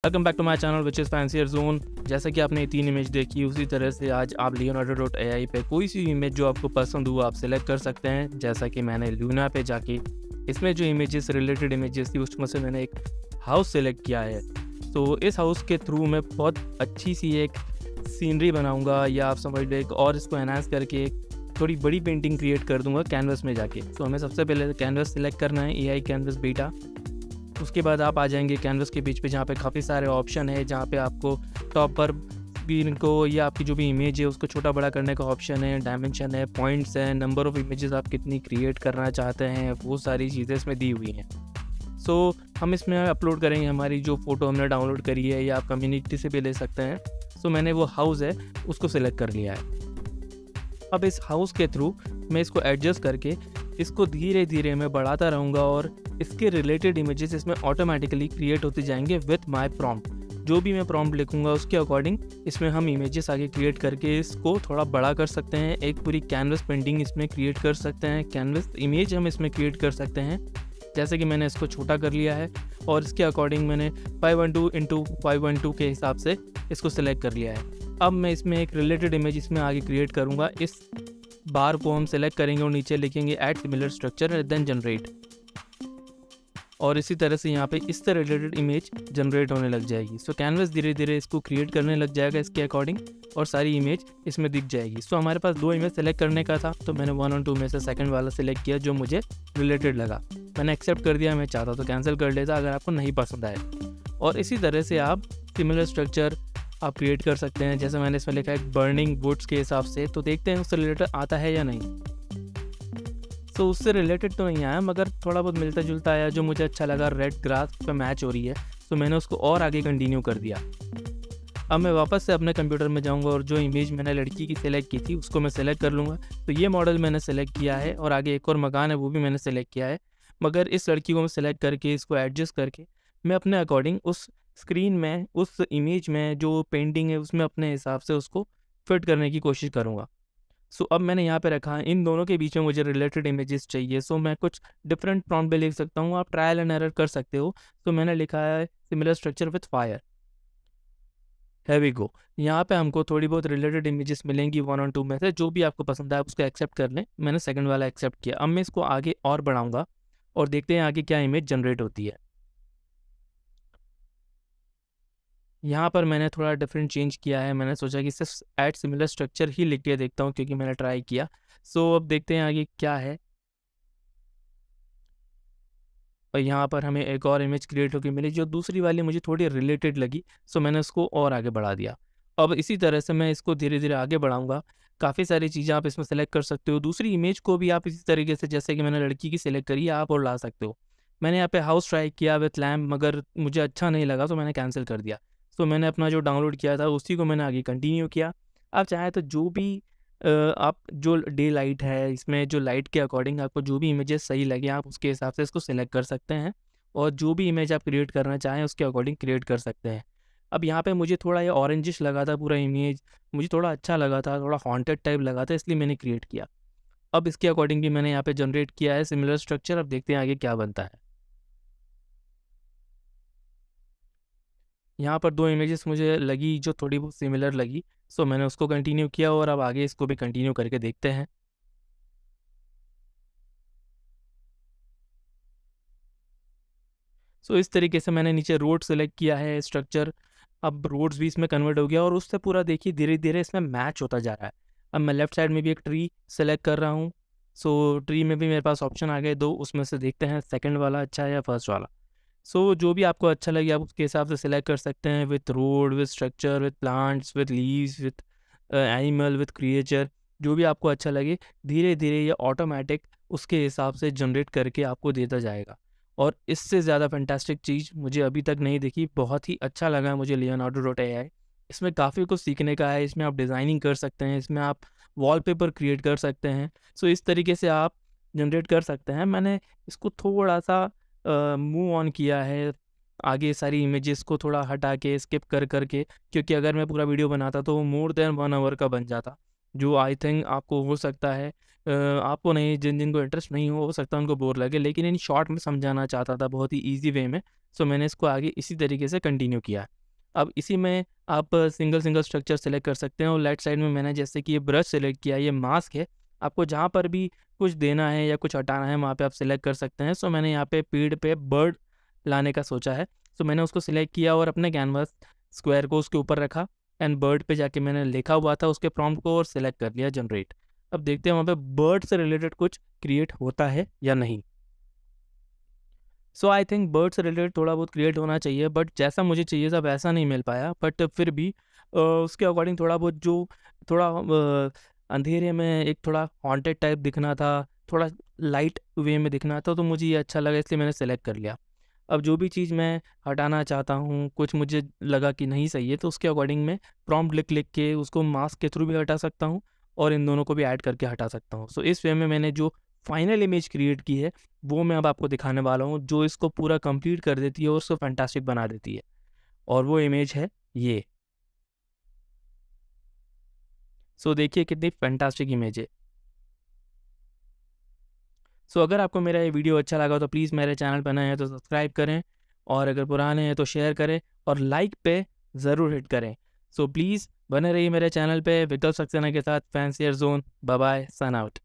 Welcome back to my channel which is Fancier Zone. जैसा कि आपने 3 इमेज देखी, उसी तरह से आज आप leonardo.ai पे कोई सी इमेज जो आपको पसंद हो आप सेलेक्ट कर सकते हैं। जैसा कि मैंने लूना पे जाके इसमें जो इमेजेस रिलेटेड इमेजेस थी उसमें से मैंने एक हाउस सेलेक्ट किया है। तो इस हाउस के थ्रू मैं बहुत अच्छी सी एक सीनरी बनाऊंगा, या आप समझ लो एक और इसको एनहांस करके एक थोड़ी बड़ी पेंटिंग क्रिएट कर दूंगा कैनवस में जाके। तो हमें सबसे पहले कैनवस सेलेक्ट करना है, AI कैनवस बीटा। उसके बाद आप आ जाएंगे कैनवस के बीच पे, जहाँ पे काफ़ी सारे ऑप्शन है, जहाँ पे आपको टॉप पर स्क्रीन को या आपकी जो भी इमेज है उसको छोटा बड़ा करने का ऑप्शन है, डायमेंशन है, पॉइंट्स है, नंबर ऑफ़ इमेजेस आप कितनी क्रिएट करना चाहते हैं, वो सारी चीज़ें इसमें दी हुई हैं। सो हम इसमें अपलोड करेंगे हमारी जो फ़ोटो हमने डाउनलोड करी है, या आप कम्युनिटी से भी ले सकते हैं। सो मैंने वो हाउस है उसको सिलेक्ट कर लिया है। अब इस हाउस के थ्रू मैं इसको एडजस्ट करके इसको धीरे धीरे मैं बढ़ाता रहूँगा, और इसके रिलेटेड इमेजेस इसमें ऑटोमेटिकली क्रिएट होते जाएंगे विथ माय प्रॉम्प्ट। जो भी मैं प्रॉम्प्ट लिखूँगा उसके अकॉर्डिंग इसमें हम इमेजेस आगे क्रिएट करके इसको थोड़ा बड़ा कर सकते हैं। एक पूरी कैनवस पेंटिंग इसमें क्रिएट कर सकते हैं, कैनवस इमेज हम इसमें क्रिएट कर सकते हैं। जैसे कि मैंने इसको छोटा कर लिया है और इसके अकॉर्डिंग मैंने 512x512 के हिसाब से इसको सिलेक्ट कर लिया है। अब मैं इसमें एक रिलेटेड इमेज इसमें आगे क्रिएट करूँगा। इस बार को हम सेलेक्ट करेंगे और नीचे लिखेंगे add similar structure then generate, और इसी तरह से यहाँ पे इस तरह रिलेटेड इमेज जनरेट होने लग जाएगी। सो कैनवस धीरे धीरे इसको क्रिएट करने लग जाएगा इसके अकॉर्डिंग, और सारी इमेज इसमें दिख जाएगी। सो हमारे पास 2 इमेज सेलेक्ट करने का था, तो मैंने 1 और 2 में से सेकंड वाला सिलेक्ट किया जो मुझे रिलेटेड लगा। मैंने एक्सेप्ट कर दिया, मैं चाहता तो कैंसिल कर लेता अगर आपको नहीं पसंद आए। और इसी तरह से आप सिमिलर स्ट्रक्चर आप क्रिएट कर सकते हैं। जैसे मैंने इसमें लिखा है बर्निंग वुड्स के हिसाब से, तो देखते हैं उससे रिलेटेड आता है या नहीं। तो उससे रिलेटेड तो नहीं आया, मगर थोड़ा बहुत मिलता जुलता आया जो मुझे अच्छा लगा। रेड ग्रास पे मैच हो रही है, तो मैंने उसको और आगे कंटिन्यू कर दिया। अब मैं वापस से अपने कंप्यूटर में जाऊंगा और जो इमेज मैंने लड़की की सिलेक्ट की थी उसको मैं सेलेक्ट कर लूँगा। तो ये मॉडल मैंने सेलेक्ट किया है, और आगे एक और मकान है वो भी मैंने सेलेक्ट किया है। मगर इस लड़की को मैं सेलेक्ट करके इसको एडजस्ट करके मैं अपने अकॉर्डिंग उस स्क्रीन में, उस इमेज में जो पेंटिंग है उसमें अपने हिसाब से उसको फिट करने की कोशिश करूँगा। सो अब मैंने यहाँ पे रखा है, इन दोनों के बीच में मुझे रिलेटेड इमेजेस चाहिए। सो मैं कुछ डिफरेंट प्रॉम्प्ट भी लिख सकता हूँ, आप ट्रायल एंड एरर कर सकते हो। तो मैंने लिखा है सिमिलर स्ट्रक्चर विथ फायर, है वी गो। यहाँ पे हमको थोड़ी बहुत रिलेटेड इमेजेस मिलेंगी 1 और 2 में से, जो भी आपको पसंद आए उसको एक्सेप्ट कर लें। मैंने सेकंड वाला एक्सेप्ट किया। अब मैं इसको आगे और बढ़ाऊँगा और देखते हैं आगे क्या इमेज जनरेट होती है। यहाँ पर मैंने थोड़ा डिफरेंट चेंज किया है। मैंने सोचा कि सिर्फ ऐड सिमिलर स्ट्रक्चर ही लिख के देखता हूँ, क्योंकि मैंने ट्राई किया। सो अब देखते हैं आगे क्या है। और यहाँ पर हमें एक और इमेज क्रिएट होकर मिली जो दूसरी वाली मुझे थोड़ी रिलेटेड लगी। सो मैंने उसको और आगे बढ़ा दिया। अब इसी तरह से मैं इसको धीरे धीरे आगे बढ़ाऊँगा। काफ़ी सारी चीज़ें आप इसमें सेलेक्ट कर सकते हो। दूसरी इमेज को भी आप इसी तरीके से, जैसे कि मैंने लड़की की सिलेक्ट करी है, आप और ला सकते हो। मैंने यहाँ पे हाउस ट्राई किया विथ लैम्प, मगर मुझे अच्छा नहीं लगा तो मैंने कैंसिल कर दिया। तो मैंने अपना जो डाउनलोड किया था उसी को मैंने आगे कंटिन्यू किया। आप चाहें तो जो भी आप जो डे लाइट है इसमें, जो लाइट के अकॉर्डिंग आपको जो भी इमेजेस सही लगे आप उसके हिसाब से इसको सिलेक्ट कर सकते हैं, और जो भी इमेज आप क्रिएट करना चाहें उसके अकॉर्डिंग क्रिएट कर सकते हैं। अब यहाँ पे मुझे थोड़ा ये ऑरेंजिश लगा था पूरा इमेज, मुझे थोड़ा अच्छा लगा था, थोड़ा हॉन्टेड टाइप लगा था, इसलिए मैंने क्रिएट किया। अब इसके अकॉर्डिंग भी मैंने यहाँ पे जनरेट किया है सिमिलर स्ट्रक्चर। अब देखते हैं आगे क्या बनता है। यहाँ पर 2 इमेजेस मुझे लगी जो थोड़ी बहुत सिमिलर लगी, सो मैंने उसको कंटिन्यू किया, और अब आगे इसको भी कंटिन्यू करके देखते हैं। सो इस तरीके से मैंने नीचे रोड सेलेक्ट किया है स्ट्रक्चर। अब रोड्स भी इसमें कन्वर्ट हो गया, और उससे पूरा देखिए धीरे धीरे इसमें मैच होता जा रहा है। अब मैं लेफ्ट साइड में भी एक ट्री सेलेक्ट कर रहा हूँ। सो ट्री में भी मेरे पास ऑप्शन आ गए 2, उसमें से देखते हैं सेकंड वाला अच्छा है या फर्स्ट वाला। सो जो भी आपको अच्छा लगे आप उसके हिसाब से सिलेक्ट कर सकते हैं, with road, with structure, with plants, with leaves, with animal, with creature. जो भी आपको अच्छा लगे धीरे धीरे ये ऑटोमेटिक उसके हिसाब से जनरेट करके आपको देता जाएगा। और इससे ज़्यादा फैंटास्टिक चीज़ मुझे अभी तक नहीं दिखी। बहुत ही अच्छा लगा मुझे leonardo.ai। इसमें काफ़ी कुछ सीखने का है। इसमें आप डिज़ाइनिंग कर सकते हैं, इसमें आप वॉलपेपर क्रिएट कर सकते हैं। सो इस तरीके से आप जनरेट कर सकते हैं। मैंने इसको थोड़ा सा मूव ऑन किया है, आगे सारी इमेजेस को थोड़ा हटा के स्किप कर करके, क्योंकि अगर मैं पूरा वीडियो बनाता तो वो मोर देन 1 आवर का बन जाता। जो आई थिंक आपको हो सकता है आपको नहीं, जिनको इंटरेस्ट नहीं हो सकता है उनको बोर लगे, लेकिन इन शॉर्ट में समझाना चाहता था बहुत ही ईजी वे में। सो मैंने इसको आगे इसी तरीके से कंटिन्यू किया। अब इसी में आप सिंगल सिंगल स्ट्रक्चर सेलेक्ट कर सकते हैं, और लेफ्ट साइड में मैंने जैसे कि ये ब्रश सेलेक्ट किया, ये मास्क है। आपको जहाँ पर भी कुछ देना है या कुछ हटाना है वहाँ पे आप सिलेक्ट कर सकते हैं। सो मैंने यहाँ पे पेड़ पे बर्ड लाने का सोचा है, सो मैंने उसको सिलेक्ट किया और अपने कैनवास स्क्वायर को उसके ऊपर रखा, एंड बर्ड पे जाके मैंने लिखा हुआ था उसके प्रॉम्प्ट को और सिलेक्ट कर लिया जनरेट। अब देखते हैं वहाँ पे बर्ड से रिलेटेड कुछ क्रिएट होता है या नहीं। सो आई थिंक बर्ड से रिलेटेड थोड़ा बहुत क्रिएट होना चाहिए, बट जैसा मुझे चाहिए था वैसा नहीं मिल पाया। बट फिर भी उसके अकॉर्डिंग थोड़ा बहुत जो थोड़ा अंधेरे में एक थोड़ा हॉन्टेड टाइप दिखना था, थोड़ा लाइट वे में दिखना था, तो मुझे ये अच्छा लगा इसलिए मैंने सेलेक्ट कर लिया। अब जो भी चीज़ मैं हटाना चाहता हूँ, कुछ मुझे लगा कि नहीं सही है, तो उसके अकॉर्डिंग मैं प्रॉम्प्ट लिख लिख के उसको मास्क के थ्रू भी हटा सकता हूँ और इन दोनों को भी ऐड करके हटा सकता हूँ। सो इस वे में मैंने जो फाइनल इमेज क्रिएट की है वो मैं अब आपको दिखाने वाला हूँ, जो इसको पूरा कंप्लीट कर देती है और उसको फैंटास्टिक बना देती है। और वो इमेज है ये। सो देखिए कितनी फैंटास्टिक इमेज है। सो अगर आपको मेरा ये वीडियो अच्छा लगा तो प्लीज़ मेरे चैनल पर नए हैं तो सब्सक्राइब करें, और अगर पुराने हैं तो शेयर करें और लाइक पे ज़रूर हिट करें। सो प्लीज़ बने रहिए मेरे चैनल पे विकल्प सक्सेना के साथ। फैंसियर जोन, बाय बाय, सन आउट।